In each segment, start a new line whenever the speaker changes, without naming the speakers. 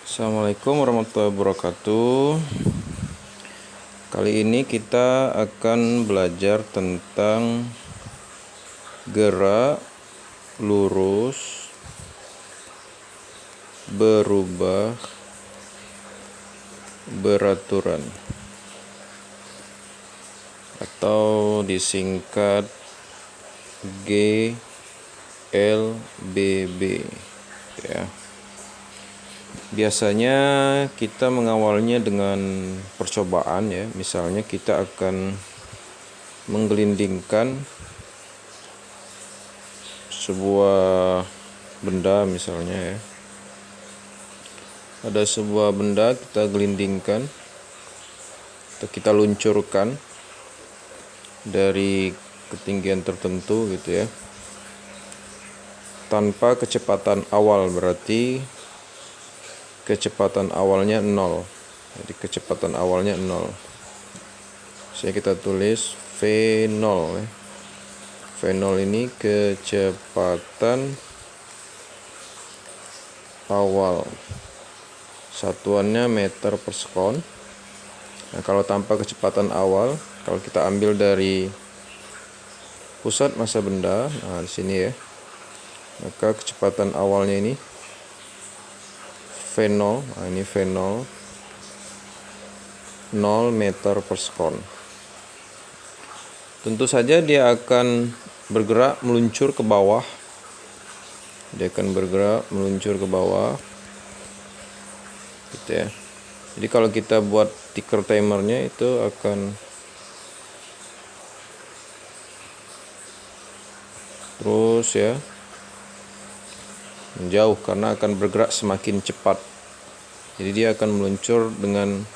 Assalamualaikum warahmatullahi wabarakatuh. Kali ini kita akan belajar tentang gerak, lurus, berubah, beraturan, atau disingkat GLBB ya. Biasanya kita mengawalnya dengan percobaan ya. Misalnya kita akan menggelindingkan sebuah benda misalnya ya. Ada sebuah benda kita gelindingkan atau kita luncurkan dari ketinggian tertentu gitu ya. Tanpa kecepatan awal, berarti kecepatan awalnya 0. Jadi kecepatan awalnya 0. Saya kita tulis V0 ya. V0 ini kecepatan awal. Satuannya meter per sekon. Nah, kalau tanpa kecepatan awal, kalau kita ambil dari pusat massa benda, nah di sini ya. Maka kecepatan awalnya ini V0, nah ini V0 0 meter per sekon. Tentu saja dia akan bergerak meluncur ke bawah. Dia akan bergerak meluncur ke bawah. Gitu ya. Jadi kalau kita buat ticker timernya itu akan terus ya menjauh karena akan bergerak semakin cepat. Jadi dia akan meluncur dengan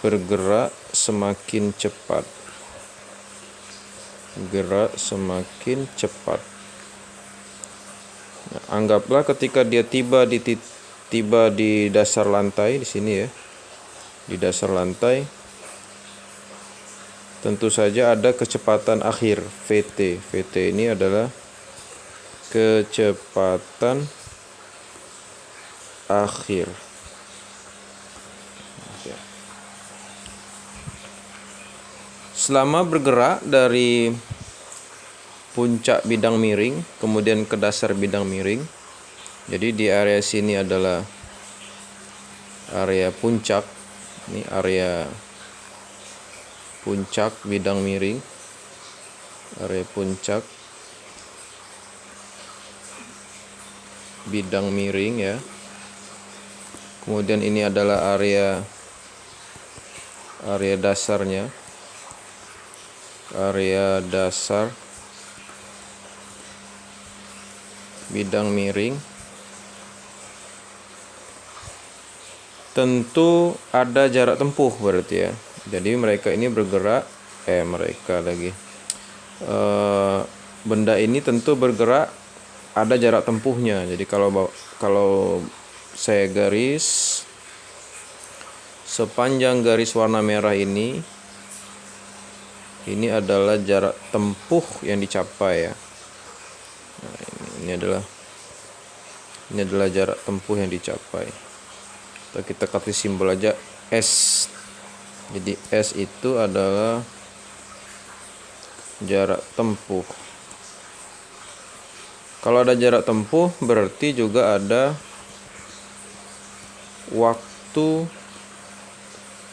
bergerak semakin cepat. Gerak semakin cepat. Nah, anggaplah ketika dia tiba di dasar lantai di sini ya. Di dasar lantai tentu saja ada kecepatan akhir VT. VT ini adalah kecepatan akhir. Selama bergerak dari puncak bidang miring kemudian ke dasar bidang miring, jadi di area sini adalah area puncak, ini area puncak bidang miring, area puncak bidang miring ya. Kemudian ini adalah area dasarnya, area dasar bidang miring. Tentu ada jarak tempuh berarti ya. Jadi mereka ini bergerak benda ini tentu bergerak ada jarak tempuhnya. Jadi kalau saya garis sepanjang garis warna merah ini adalah jarak tempuh yang dicapai ya. Nah, ini adalah jarak tempuh yang dicapai. Atau kita kasih simbol aja S. Jadi S itu adalah jarak tempuh. Kalau ada jarak tempuh berarti juga ada waktu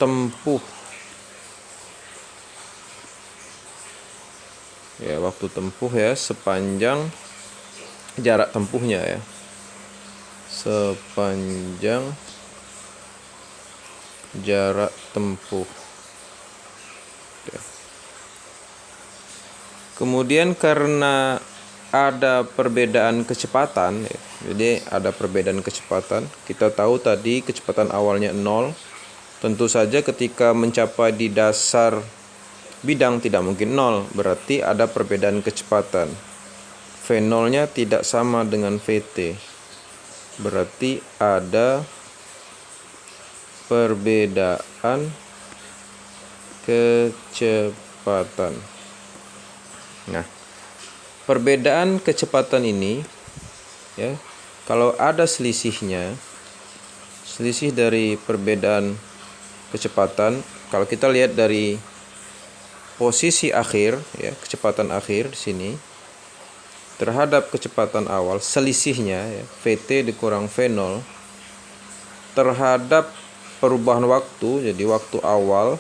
tempuh. Ya, waktu tempuh ya sepanjang jarak tempuhnya ya. Sepanjang jarak tempuh. Ya. Kemudian karena ada perbedaan kecepatan ya. Jadi ada perbedaan kecepatan. Kita tahu tadi kecepatan awalnya 0. Tentu saja ketika mencapai di dasar bidang tidak mungkin 0, berarti ada perbedaan kecepatan. V0-nya tidak sama dengan VT. Berarti ada perbedaan kecepatan. Nah, perbedaan kecepatan ini ya, kalau ada selisihnya selisih dari perbedaan kecepatan. Kalau kita lihat dari posisi akhir ya, kecepatan akhir di sini terhadap kecepatan awal, selisihnya ya, Vt dikurang V0 terhadap perubahan waktu, jadi waktu awal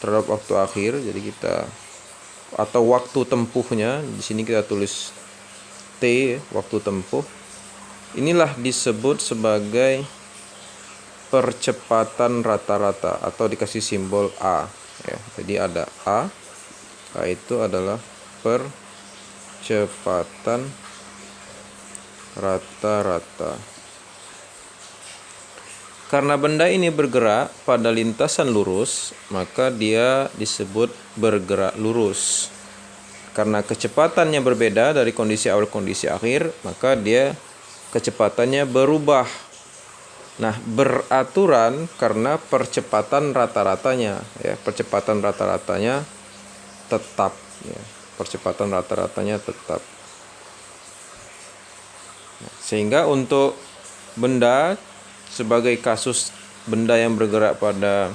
terhadap waktu akhir, jadi kita atau waktu tempuhnya di sini kita tulis T, waktu tempuh. Inilah disebut sebagai percepatan rata-rata atau dikasih simbol A ya. Jadi ada A itu adalah percepatan rata-rata. Karena benda ini bergerak pada lintasan lurus, maka dia disebut bergerak lurus. Karena kecepatannya berbeda dari kondisi awal kondisi akhir, maka dia kecepatannya berubah. Nah, beraturan karena percepatan rata-ratanya ya, percepatan rata-ratanya tetap ya. Percepatan rata-ratanya tetap. Sehingga untuk benda, sebagai kasus benda yang bergerak pada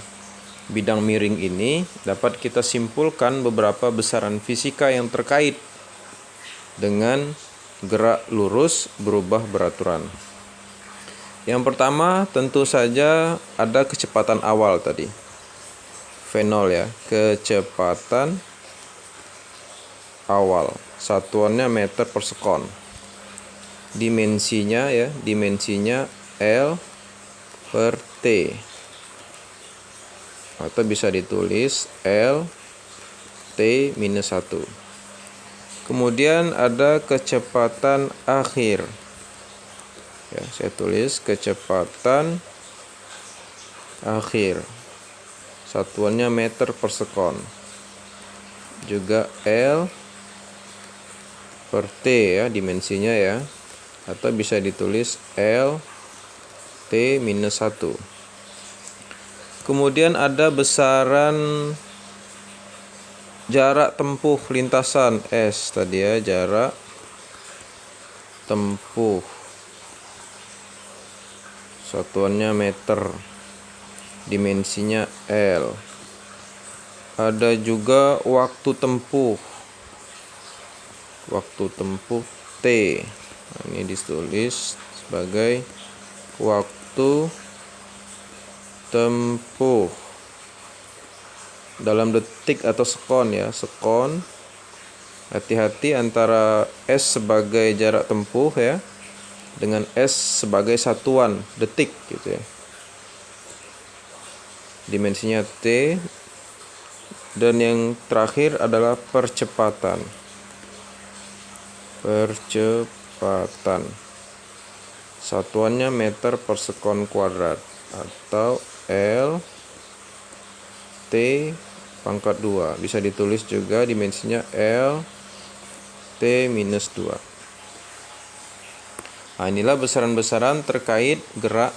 bidang miring ini, dapat kita simpulkan beberapa besaran fisika yang terkait dengan gerak lurus berubah beraturan. Yang pertama tentu saja ada kecepatan awal tadi, V0 ya, kecepatan awal, satuannya meter per sekon. Dimensinya ya, dimensinya L per T, atau bisa ditulis L T minus 1. Kemudian ada kecepatan akhir ya, saya tulis kecepatan akhir, satuannya meter per sekon, juga L per T ya, dimensinya ya, atau bisa ditulis L T minus 1. Kemudian ada besaran jarak tempuh lintasan S tadi ya, jarak tempuh, satuannya meter, dimensinya L. Ada juga waktu tempuh T. Nah, ini ditulis sebagai waktu tempuh dalam detik atau sekon ya, sekon. Hati-hati antara S sebagai jarak tempuh ya dengan S sebagai satuan detik gitu ya. Dimensinya T. Dan yang terakhir adalah percepatan. Satuannya meter per sekon kuadrat atau L T pangkat 2. Bisa ditulis juga dimensinya L T minus 2. Nah, inilah besaran-besaran terkait gerak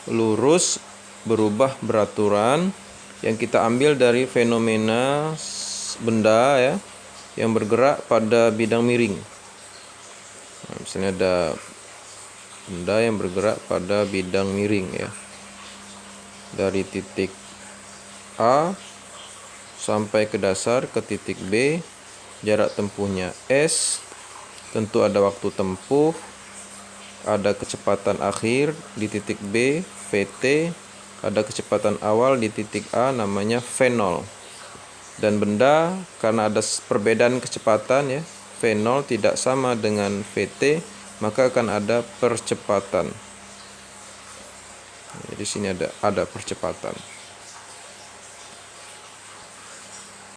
lurus berubah beraturan yang kita ambil dari fenomena benda ya yang bergerak pada bidang miring. Nah, misalnya ada benda yang bergerak pada bidang miring ya, dari titik A sampai ke dasar ke titik B, jarak tempuhnya S, tentu ada waktu tempuh, ada kecepatan akhir di titik B, Vt, ada kecepatan awal di titik A namanya V0. Dan benda karena ada perbedaan kecepatan ya, V0 tidak sama dengan Vt, maka akan ada percepatan. Jadi sini ada percepatan.